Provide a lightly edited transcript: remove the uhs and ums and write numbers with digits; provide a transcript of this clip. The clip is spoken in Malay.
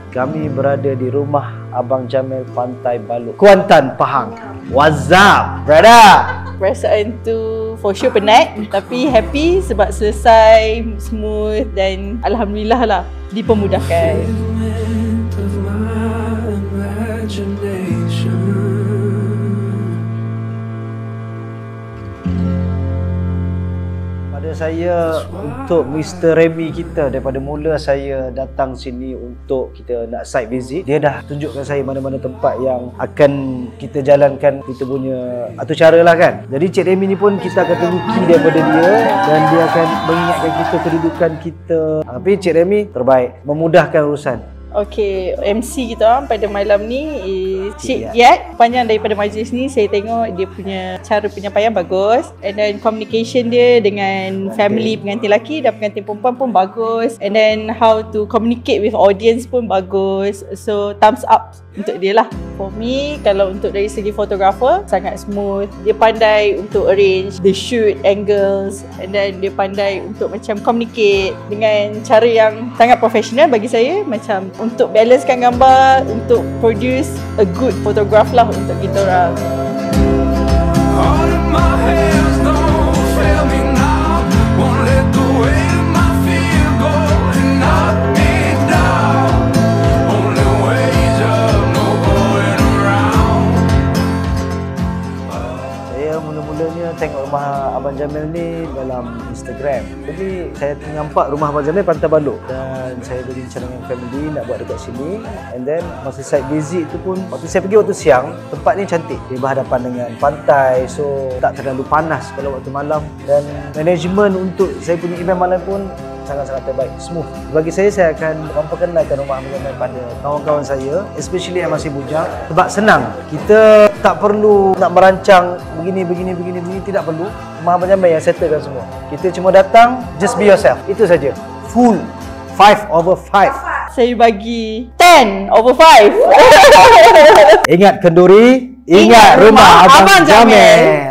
Kami berada di rumah Abang Jamil Pantai Balok, Kuantan, Pahang. What's up, brother? Perasaan tu for sure penat, tapi happy sebab selesai smooth dan alhamdulillah lah dipermudahkan. Pada saya, untuk Mr. Remy kita, daripada mula saya datang sini untuk kita nak site visit, dia dah tunjukkan saya mana-mana tempat yang akan kita jalankan kita punya atur cara lah kan. Jadi Cik Remy ni pun kita akan tunggu key daripada dia dan dia akan mengingatkan kita kedudukan kita. Tapi Cik Remy terbaik, memudahkan urusan. Okay, MC kita pada malam ni is Cik Yat. Panjang daripada majlis ni saya tengok dia punya cara penyampaian bagus, and then communication dia dengan family pengantin lelaki dan pengantin perempuan pun bagus, and then how to communicate with audience pun bagus. So thumbs up untuk dia lah. For me, kalau untuk dari segi fotografer, sangat smooth. Dia pandai untuk arrange the shoot angles, and then dia pandai untuk macam communicate dengan cara yang sangat profesional bagi saya, macam untuk balancekan gambar, untuk produce a good photograph lah untuk kita orang. Mula-mulanya tengok rumah Abang Jamil ni dalam Instagram. Jadi saya nampak rumah Abang Jamil Pantai Balok dan saya berbincang dengan family nak buat dekat sini. And then masa site visit tu pun, waktu saya pergi waktu siang, tempat ni cantik. Dia berhadapan dengan pantai, so tak terlalu panas kalau waktu malam. Dan management untuk saya punya event malam pun sangat-sangat terbaik, smooth. Bagi saya akan memperkenalkan rumah Abang Jamil pada kawan-kawan saya, especially yang masih bujang, sebab senang. Kita tak perlu nak merancang begini, tidak perlu. Rumah Abang Jamil yang settlekan semua. Kita cuma datang, just be yourself. Itu saja. Full 5/5. Saya bagi 10/5. Ingat kenduri, ingat rumah Abang Jamil.